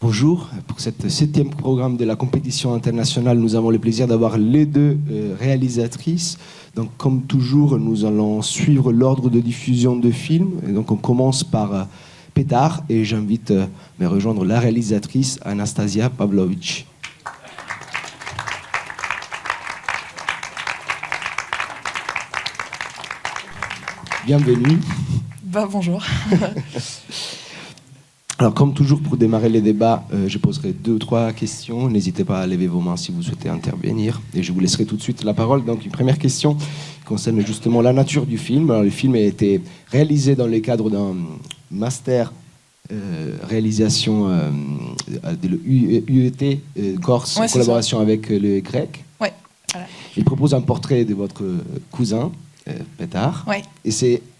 Bonjour, pour cette 7e programme de la compétition internationale, nous avons le plaisir d'avoir les deux réalisatrices. Donc, comme toujours, nous allons suivre l'ordre de diffusion de films. Et donc, on commence par Pétard et j'invite à me rejoindre la réalisatrice Anastasia Pavlovic. Bienvenue. Bonjour. Alors, comme toujours, pour démarrer les débats, je poserai 2 ou 3 questions. N'hésitez pas à lever vos mains si vous souhaitez intervenir. Et je vous laisserai tout de suite la parole. Donc, une première question concerne justement la nature du film. Alors, le film a été réalisé dans le cadre d'un master réalisation de l'UET Corse, en collaboration avec le GREC. Ouais, voilà. Il propose un portrait de votre cousin, Pétard. Ouais. Et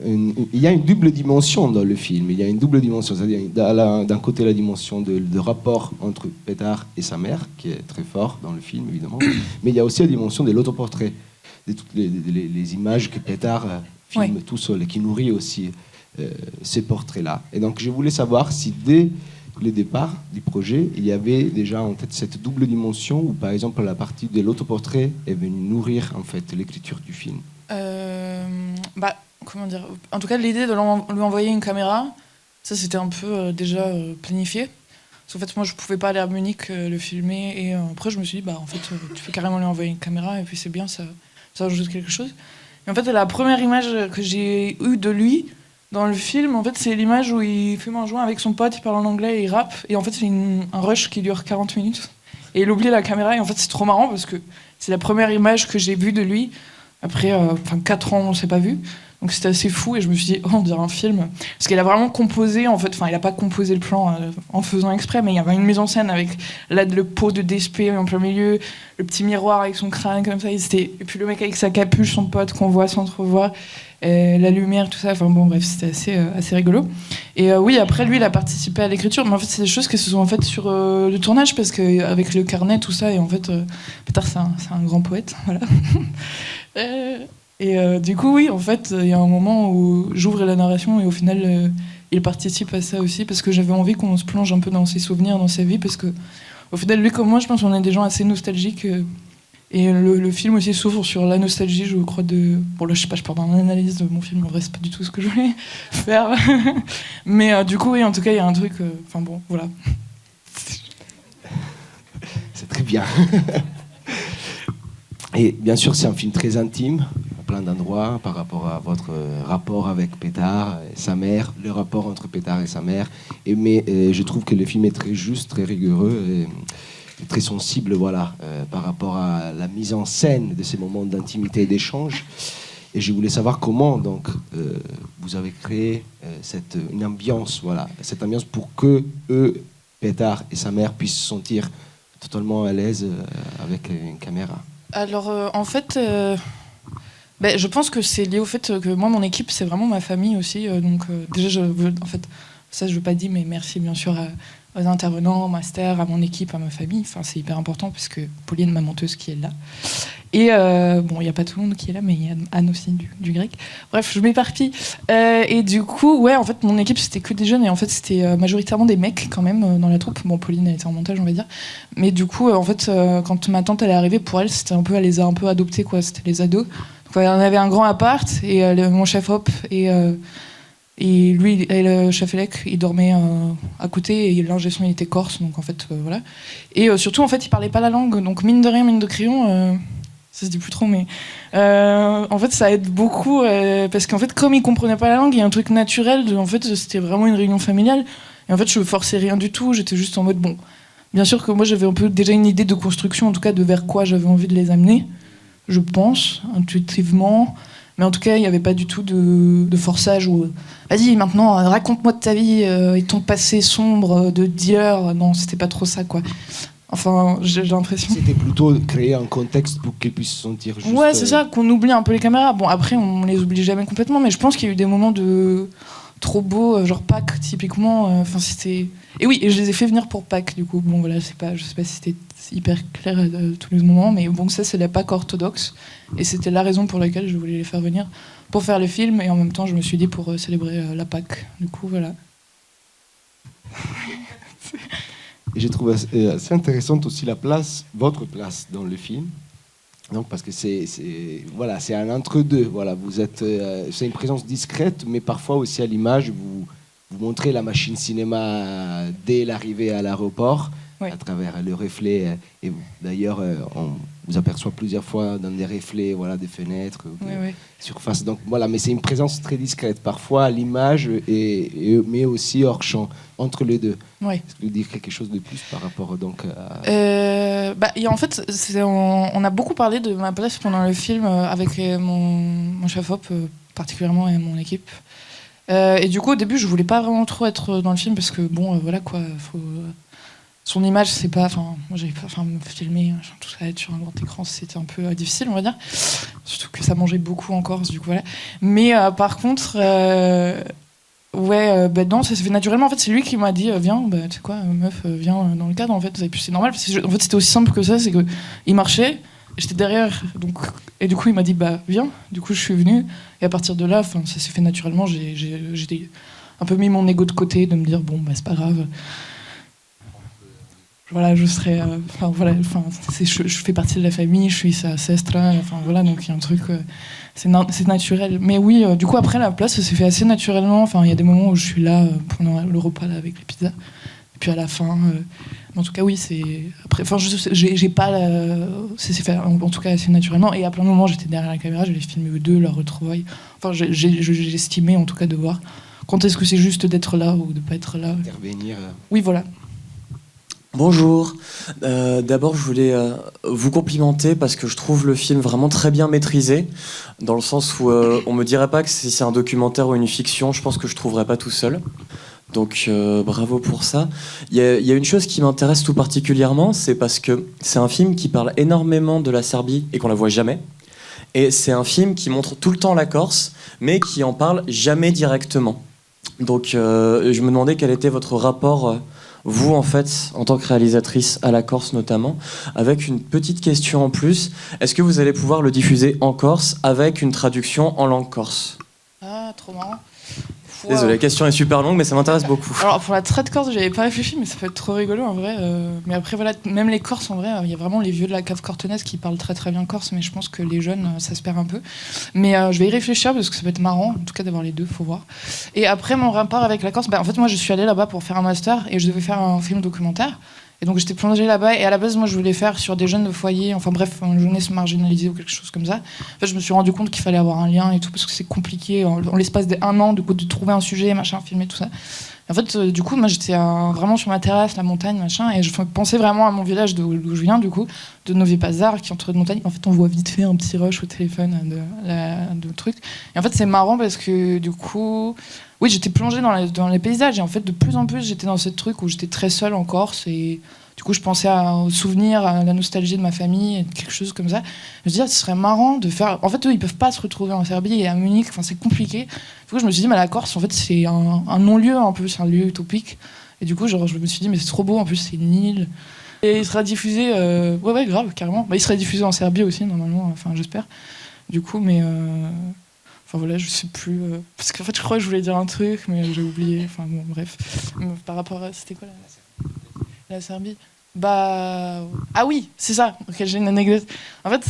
il y a une double dimension dans le film. Il y a une double dimension, c'est-à-dire d'un côté la dimension de rapport entre Pétard et sa mère, qui est très fort dans le film évidemment, mais il y a aussi la dimension de l'autoportrait, de toutes les images que Pétard filme tout seul et qui nourrit aussi ces portraits-là. Et donc je voulais savoir si dès le départ du projet, il y avait déjà en tête cette double dimension, où par exemple la partie de l'autoportrait est venue nourrir en fait l'écriture du film. Comment dire, en tout cas l'idée de lui envoyer une caméra, ça c'était un peu déjà planifié. Parce qu'en fait moi je pouvais pas aller à Munich le filmer et après je me suis dit en fait tu peux carrément lui envoyer une caméra et puis c'est bien, ça ajoute quelque chose. Et en fait la première image que j'ai eue de lui dans le film, en fait c'est l'image où il fume un joint avec son pote, il parle en anglais et il rappe, et en fait c'est un rush qui dure 40 minutes et il oublie la caméra et en fait c'est trop marrant parce que c'est la première image que j'ai vue de lui. Après 4 ans, on ne s'est pas vu. Donc c'était assez fou et je me suis dit, on dirait un film. Parce qu'il a vraiment composé, en fait, il n'a pas composé le plan en faisant exprès, mais il y avait une mise en scène avec le pot de DSP en plein milieu, le petit miroir avec son crâne comme ça. Et puis le mec avec sa capuche, son pote qu'on voit s'entrevoir, la lumière, tout ça. Enfin bon, bref, c'était assez rigolo. Et oui, après, lui, il a participé à l'écriture, mais en fait, c'est des choses qui se sont faites sur le tournage, parce qu'avec le carnet, tout ça, et en fait, Pétard, c'est un grand poète, voilà. Du coup, oui, en fait, il y a un moment où j'ouvre la narration et au final, il participe à ça aussi parce que j'avais envie qu'on se plonge un peu dans ses souvenirs, dans sa vie, parce que au final, lui comme moi, je pense qu'on est des gens assez nostalgiques et le film aussi s'ouvre sur la nostalgie, je crois, Bon, là, je sais pas, je pars dans l'analyse de mon film, en vrai, c'est pas du tout ce que je voulais faire. Mais du coup, oui, en tout cas, il y a un truc... Enfin bon, voilà. C'est très bien. Et bien sûr, c'est un film très intime, à plein d'endroits, par rapport à votre rapport avec Pétard et sa mère, le rapport entre Pétard et sa mère. Mais je trouve que le film est très juste, très rigoureux et très sensible, voilà, par rapport à la mise en scène de ces moments d'intimité et d'échange. Et je voulais savoir comment donc vous avez créé une ambiance, voilà, cette ambiance pour que Pétard et sa mère, puissent se sentir totalement à l'aise avec une caméra. Alors, en fait, je pense que c'est lié au fait que moi, mon équipe, c'est vraiment ma famille aussi. Déjà, je veux pas dire, mais merci bien sûr aux intervenants, au master, à mon équipe, à ma famille. Enfin, c'est hyper important parce que Pauline, ma monteuse, qui est là. Et il n'y a pas tout le monde qui est là, mais il y a Anne aussi du grec. Bref, je m'éparpille. Et du coup, ouais, en fait, mon équipe, c'était que des jeunes. Et en fait, c'était majoritairement des mecs, quand même, dans la troupe. Bon, Pauline, elle était en montage, on va dire. Mais du coup, en fait, quand ma tante, elle est arrivée, pour elle, elle les a un peu adoptés, quoi. C'était les ados. Donc, on avait un grand appart. Et mon chef Hop et lui, et le chef Elec, il dormait à côté. Et l'ingé son, il était corse. Donc, en fait, voilà. Et surtout, en fait, il parlait pas la langue. Donc, mine de rien, mine de crayon... ça se dit plus trop, mais en fait ça aide beaucoup parce qu'en fait comme ils comprenaient pas la langue, il y a un truc naturel en fait c'était vraiment une réunion familiale et en fait je forçais rien du tout, j'étais juste en mode bon, bien sûr que moi j'avais un peu déjà une idée de construction, en tout cas de vers quoi j'avais envie de les amener, je pense intuitivement, mais en tout cas il n'y avait pas du tout de forçage ou vas-y maintenant raconte-moi de ta vie et ton passé sombre de dealer, non c'était pas trop ça quoi. Enfin, j'ai l'impression. C'était plutôt créer un contexte pour qu'ils puissent se sentir juste... Ouais, c'est ça, qu'on oublie un peu les caméras. Bon, après, on les oublie jamais complètement, mais je pense qu'il y a eu des moments trop beaux, genre Pâques, typiquement. Enfin, c'était... Et oui, et je les ai fait venir pour Pâques, du coup. Bon, voilà, je sais pas si c'était hyper clair tous les moments, mais bon, ça, c'est la Pâques orthodoxe. Et c'était la raison pour laquelle je voulais les faire venir, pour faire le film, et en même temps, je me suis dit pour célébrer la Pâques. Du coup, voilà. je trouve assez intéressante aussi votre place dans le film. Donc, parce que voilà, c'est un entre-deux. Voilà, c'est une présence discrète, mais parfois aussi à l'image, vous montrez la machine cinéma dès l'arrivée à l'aéroport, Oui. à travers le reflet. Et d'ailleurs, on vous aperçoit plusieurs fois dans des reflets, voilà, des fenêtres, Oui. surface. Donc voilà, mais c'est une présence très discrète, parfois à l'image, mais aussi hors champ, entre les deux. Oui. Est-ce que vous dire quelque chose de plus par rapport donc à... Et en fait, on a beaucoup parlé de ma place pendant le film avec mon chef-op particulièrement et mon équipe. Et du coup, au début, je voulais pas vraiment trop être dans le film parce que bon, voilà quoi, son image, c'est pas, enfin, moi j'avais pas, me filmer, tout ça être sur un grand écran, c'était un peu difficile, on va dire. Surtout que ça mangeait beaucoup en Corse, du coup voilà. Mais par contre, non, ça s'est fait naturellement. En fait, c'est lui qui m'a dit, viens, tu sais quoi, meuf, viens dans le cadre. En fait, et puis c'est normal. Parce que en fait, c'était aussi simple que ça, c'est que il marchait. J'étais derrière, et du coup, il m'a dit, viens. Du coup, je suis venue. Et à partir de là, ça s'est fait naturellement. J'ai un peu mis mon ego de côté, de me dire, bon, c'est pas grave. Voilà, je serai. Je fais partie de la famille, je suis sa sestra. Enfin, voilà, donc il y a un truc. C'est naturel. Mais oui, du coup, après, la place, ça s'est fait assez naturellement. Enfin, il y a des moments où je suis là pendant le repas là, avec les pizzas. Et puis à la fin. En tout cas, oui, c'est. Après, enfin, j'ai pas. Ça s'est fait en tout cas assez naturellement. Et à plein de moments, j'étais derrière la caméra, j'allais filmer eux deux, leur retrouvailles. Enfin, j'estimais en tout cas de voir. Quand est-ce que c'est juste d'être là ou de pas être là. Intervenir. Oui, voilà. Bonjour. D'abord, je voulais vous complimenter parce que je trouve le film vraiment très bien maîtrisé, dans le sens où on me dirait pas que si c'est un documentaire ou une fiction, je pense que je trouverais pas tout seul. Donc bravo pour ça. Il y a une chose qui m'intéresse tout particulièrement, c'est parce que c'est un film qui parle énormément de la Serbie et qu'on la voit jamais. Et c'est un film qui montre tout le temps la Corse, mais qui en parle jamais directement. Donc je me demandais quel était votre rapport... vous, en fait, en tant que réalisatrice à la Corse notamment, avec une petite question en plus, est-ce que vous allez pouvoir le diffuser en Corse avec une traduction en langue corse ? Ah, trop marrant. Désolé, la question est super longue, mais ça m'intéresse beaucoup. Alors, pour la traite corse, j'avais pas réfléchi, mais ça peut être trop rigolo en vrai. Mais après, voilà, même les Corses, en vrai, il y a vraiment les vieux de la cave cortenaise qui parlent très très bien corse, mais je pense que les jeunes, ça se perd un peu. Mais je vais y réfléchir parce que ça peut être marrant, en tout cas d'avoir les deux, faut voir. Et après, mon rapport avec la Corse, en fait, moi, je suis allée là-bas pour faire un master et je devais faire un film documentaire. Et donc j'étais plongée là-bas et à la base moi je voulais faire sur des jeunes de foyer, enfin bref, une jeunesse marginalisée ou quelque chose comme ça. En fait je me suis rendu compte qu'il fallait avoir un lien et tout parce que c'est compliqué en l'espace d'1 an de trouver un sujet, machin, filmer tout ça. Et en fait du coup moi j'étais vraiment sur ma terrasse, la montagne, machin, et je pensais vraiment à mon village d'où je viens du coup, de Novi Pazar qui est entre deux montagnes. En fait on voit vite fait un petit rush au téléphone de trucs. Et en fait c'est marrant parce que du coup... Oui, j'étais plongée dans les paysages et en fait, de plus en plus, j'étais dans ce truc où j'étais très seule en Corse et du coup, je pensais aux souvenirs, à la nostalgie de ma famille, et quelque chose comme ça. Je me disais, ce serait marrant de faire... En fait, eux, ils peuvent pas se retrouver en Serbie et à Munich, enfin, c'est compliqué. Du coup, je me suis dit, mais la Corse, en fait, c'est un non-lieu un peu, c'est un lieu utopique. Et du coup, je me suis dit, mais c'est trop beau, en plus, c'est une île. Et il sera diffusé... Ouais, grave, carrément. Il sera diffusé en Serbie aussi, normalement, enfin, j'espère. Du coup, mais... Enfin voilà, je sais plus. Parce qu'en fait, je crois que je voulais dire un truc, mais j'ai oublié. Enfin bon, bref. Par rapport à. C'était quoi la Serbie ? Ah oui, c'est ça. Ok, j'ai une anecdote. En fait,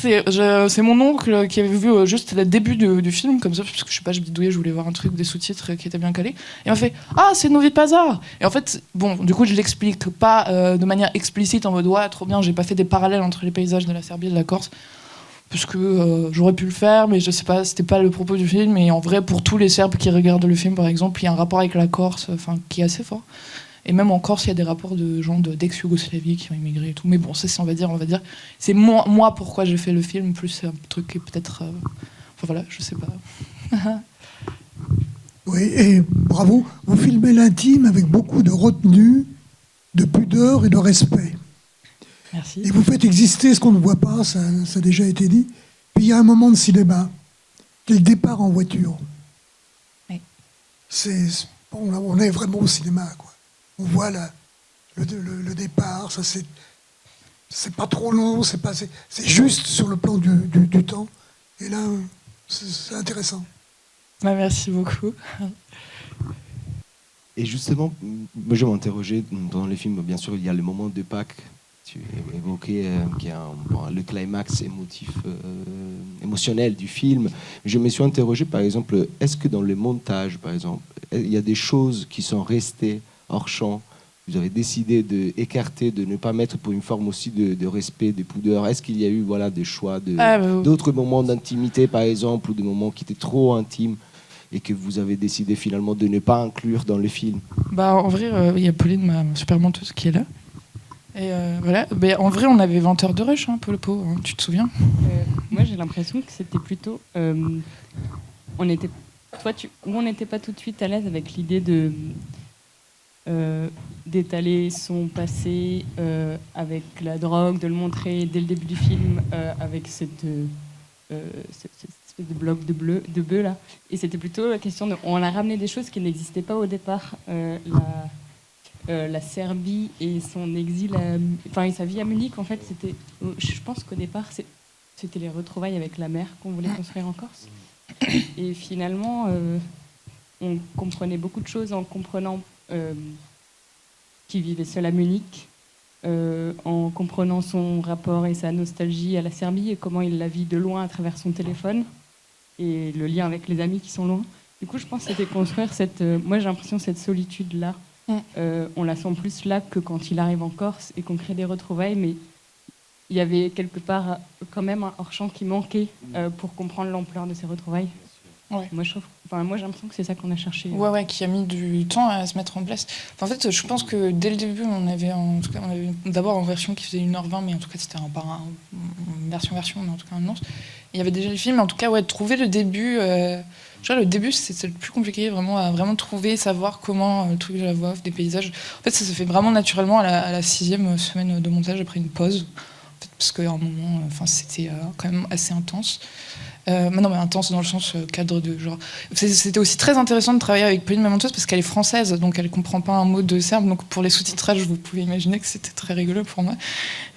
c'est mon oncle qui avait vu juste le début du film, comme ça, parce que je sais pas, je bidouillais, je voulais voir un truc, des sous-titres qui étaient bien calés. Et il m'a fait ah, c'est Novi Pazar. Et en fait, bon, du coup, je l'explique pas de manière explicite en mode ouais, trop bien, j'ai pas fait des parallèles entre les paysages de la Serbie et de la Corse. Parce que j'aurais pu le faire, mais je sais pas, c'était pas le propos du film. Et en vrai, pour tous les Serbes qui regardent le film, par exemple, il y a un rapport avec la Corse, qui est assez fort. Et même en Corse, il y a des rapports de gens d'ex-Yougoslavie qui ont immigré et tout. Mais bon, ça, on va dire, c'est moi pourquoi j'ai fait le film, plus c'est un truc qui est peut-être, enfin voilà, je sais pas. Oui, et bravo, vous filmez l'intime avec beaucoup de retenue, de pudeur et de respect. Merci. Et vous faites exister ce qu'on ne voit pas, ça a déjà été dit. Puis il y a un moment de cinéma, qui est le départ en voiture. Oui. On est vraiment au cinéma, quoi. On voit le départ, ça c'est pas trop long, c'est juste sur le plan du temps. Et là, c'est intéressant. Merci beaucoup. Et justement, moi je m'interrogeais dans les films, bien sûr, il y a le moment de Pâques, tu évoquais, qui est le climax émotionnel du film. Je me suis interrogé, par exemple, est-ce que dans le montage, par exemple, il y a des choses qui sont restées hors champ? Vous avez décidé d'écarter, de ne pas mettre pour une forme aussi de respect, de pudeur. Est-ce qu'il y a eu des choix d'autres moments d'intimité, par exemple, ou des moments qui étaient trop intimes et que vous avez décidé finalement de ne pas inclure dans le film? En vrai, il y a Pauline, ma super menteuse, qui est là. Et voilà. En vrai, on avait 20 heures de rush, hein, Paul Po, hein, tu te souviens? Moi, j'ai l'impression que c'était plutôt... on n'était pas tout de suite à l'aise avec l'idée d'étaler son passé avec la drogue, de le montrer dès le début du film avec cette espèce de bloc de bœuf là. Et c'était plutôt la question de... On a ramené des choses qui n'existaient pas au départ. La Serbie et son exil, et sa vie à Munich, en fait, c'était... Je pense qu'au départ, c'était les retrouvailles avec la mère qu'on voulait construire en Corse. Et finalement, on comprenait beaucoup de choses en comprenant qu'il vivait seul à Munich, en comprenant son rapport et sa nostalgie à la Serbie et comment il la vit de loin à travers son téléphone et le lien avec les amis qui sont loin. Du coup, je pense que c'était construire moi, j'ai l'impression cette solitude-là. On la sent plus là que quand il arrive en Corse et qu'on crée des retrouvailles, mais il y avait quelque part quand même un hors-champ qui manquait pour comprendre l'ampleur de ces retrouvailles. Ouais. Moi, j'ai l'impression que c'est ça qu'on a cherché. Ouais, qui a mis du temps à se mettre en place. En fait, je pense que dès le début, on avait d'abord une version qui faisait 1h20, mais en tout cas, c'était une version, mais en tout cas un annonce. Il y avait déjà le film, en tout cas, trouver le début. Le début, c'est le plus compliqué, à vraiment trouver, savoir comment le truc de la voix off, des paysages. En fait, ça se fait vraiment naturellement à la 6e semaine de montage, après une pause. En fait, parce qu'à un moment, c'était quand même assez intense. Mais intense dans le sens cadre de genre. C'était aussi très intéressant de travailler avec Pauline, ma menteuse, parce qu'elle est française, donc elle comprend pas un mot de serbe. Donc pour les sous-titrages, vous pouvez imaginer que c'était très rigolo pour moi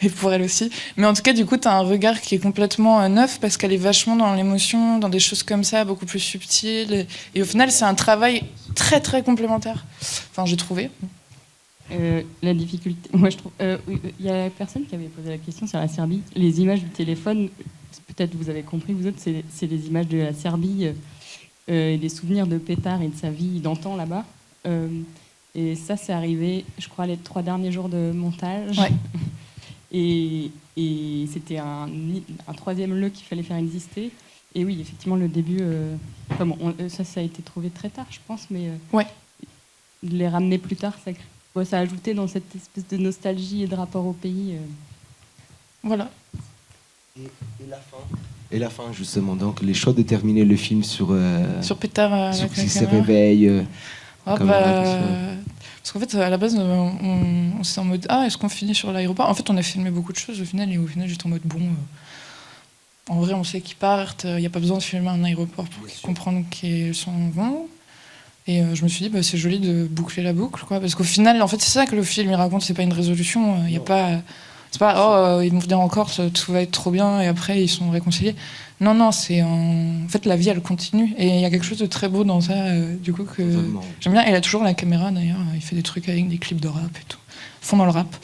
et pour elle aussi. Mais en tout cas, du coup, t'as un regard qui est complètement neuf parce qu'elle est vachement dans l'émotion, dans des choses comme ça, beaucoup plus subtiles. Et au final, c'est un travail très très complémentaire. Enfin, j'ai trouvé. La difficulté, moi je trouve, il y a personne qui avait posé la question sur la Serbie. Les images du téléphone, peut-être vous avez compris, vous autres, c'est les images de la Serbie et des souvenirs de Petar et de sa vie d'antan là-bas. Et ça, c'est arrivé, je crois, les 3 derniers jours de montage. Ouais. Et c'était un 3e lieu qu'il fallait faire exister. Et oui, effectivement, le début, ça a été trouvé très tard, je pense, mais de les ramener plus tard, ça a ajouté dans cette espèce de nostalgie et de rapport au pays. Voilà. Et la fin, justement. Donc, les choix de terminer le film sur Petar, sur qui se réveille. Parce qu'en fait, à la base, on s'est en mode est-ce qu'on finit sur l'aéroport? En fait, on a filmé beaucoup de choses au final, et au final, j'étais en mode en vrai, on sait qu'ils partent, il n'y a pas besoin de filmer un aéroport pour comprendre qu'ils s'en vont. Et je me suis dit, c'est joli de boucler la boucle, quoi. Parce qu'au final, en fait, c'est ça que le film il raconte, c'est pas une résolution. Il y a pas, c'est pas, ils vont venir en Corse, tout va être trop bien, et après ils sont réconciliés. Non, c'est en fait la vie, elle continue. Et il y a quelque chose de très beau dans ça, du coup, que j'aime bien. Et il a toujours la caméra, d'ailleurs, il fait des trucs avec des clips de rap et tout. Fond dans le rap.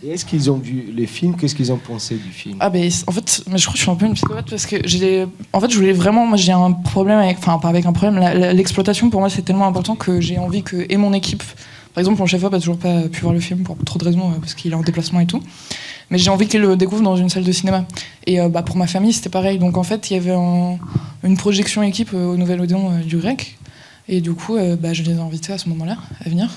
Et est-ce qu'ils ont vu les films? Qu'est-ce qu'ils ont pensé du film? En fait, mais je crois que je suis un peu une psychopathe parce que je voulais vraiment, moi j'ai un problème avec, pas avec un problème, l'exploitation pour moi c'est tellement important que j'ai envie que, et mon équipe, par exemple mon chef-op a toujours pas pu voir le film pour trop de raisons, parce qu'il est en déplacement et tout, mais j'ai envie qu'il le découvre dans une salle de cinéma. Et pour ma famille c'était pareil, donc en fait il y avait une projection équipe au Nouvel Odéon du Grec, et du coup je les ai invités à ce moment-là à venir.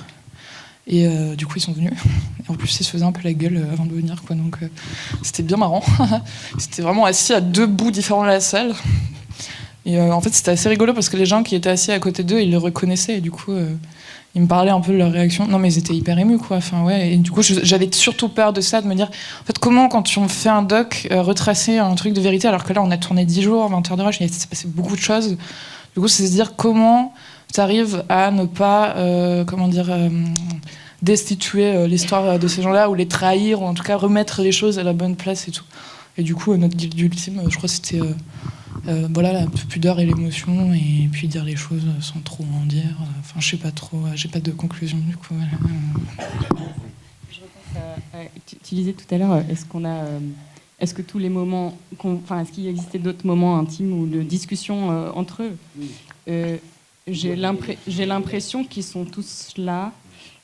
Et du coup, ils sont venus. Et en plus, ils se faisaient un peu la gueule avant de venir, quoi. Donc, c'était bien marrant. C'était vraiment assis à 2 bouts différents de la salle. Et en fait, c'était assez rigolo parce que les gens qui étaient assis à côté d'eux, ils le reconnaissaient. Et du coup, ils me parlaient un peu de leur réaction. Non, mais ils étaient hyper émus, quoi. Enfin, ouais. Et du coup, j'avais surtout peur de ça, de me dire, en fait, comment, quand on fait un doc, retracer un truc de vérité, alors que là, on a tourné 10 jours, 20 heures de rush, il s'est passé beaucoup de choses. Du coup, c'est se dire comment tu arrives à ne pas, destituer l'histoire de ces gens-là, ou les trahir, ou en tout cas remettre les choses à la bonne place et tout. Et du coup, notre guilde ultime, je crois que c'était voilà, la pudeur et l'émotion, et puis dire les choses sans trop en dire. Enfin, je sais pas trop, j'ai pas de conclusion du coup. Voilà. Je repense tu disais tout à l'heure, est-ce que tous les moments, est-ce qu'il existait d'autres moments intimes ou de discussion entre eux? J'ai l'impression qu'ils sont tous là,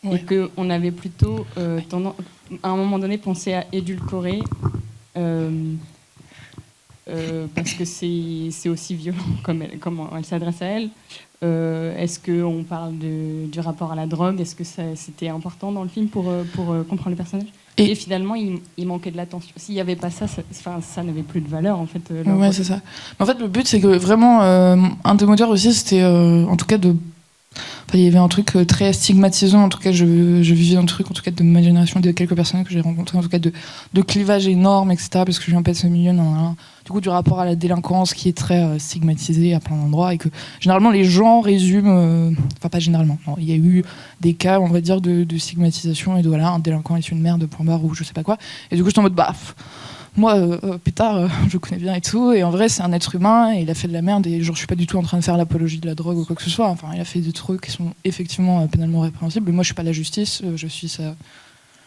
Ouais. et qu'on avait plutôt tendance, à un moment donné, pensé à édulcorer. Parce que c'est aussi violent comme elle s'adresse à elle. Est-ce qu'on parle du rapport à la drogue? Est-ce que c'était important dans le film pour comprendre le personnage? Et finalement, il manquait de l'attention. S'il n'y avait pas ça, ça n'avait plus de valeur, en fait. Ouais, c'est ça. Mais en fait, le but, c'est que vraiment, un des moteurs aussi, c'était en tout cas de. Enfin, il y avait un truc très stigmatisant, en tout cas, je vivais un truc, en tout cas, de ma génération, de quelques personnes que j'ai rencontrées, en tout cas, de clivage énorme, etc., parce que je viens pas de ce milieu, du coup, du rapport à la délinquance qui est très stigmatisé à plein d'endroits, et que généralement, les gens résument, enfin, pas généralement, non, il y a eu des cas, on va dire, de stigmatisation, et de voilà, un délinquant est une merde, point barre, ou je sais pas quoi, et du coup, j'étais en mode, moi, Pétard, je le connais bien et tout, et en vrai, c'est un être humain, et il a fait de la merde, et genre, je suis pas du tout en train de faire l'apologie de la drogue ou quoi que ce soit. Enfin, il a fait des trucs qui sont effectivement pénalement répréhensibles, mais moi, je suis pas la justice, je suis sa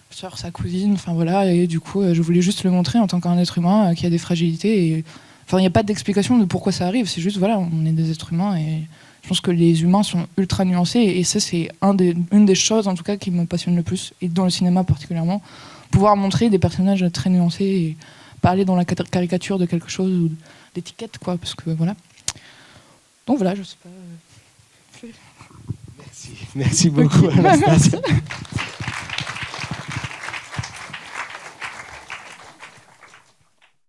sœur, sa cousine, enfin voilà, et du coup, je voulais juste le montrer en tant qu'un être humain qui a des fragilités, et enfin, il n'y a pas d'explication de pourquoi ça arrive, c'est juste, voilà, on est des êtres humains, et je pense que les humains sont ultra nuancés, et ça, c'est une des choses, en tout cas, qui me passionne le plus, et dans le cinéma particulièrement, pouvoir montrer des personnages très nuancés, et pas aller dans la caricature de quelque chose ou d'étiquette, quoi, parce que voilà. Donc voilà, je sais pas. Merci beaucoup, Anastasia.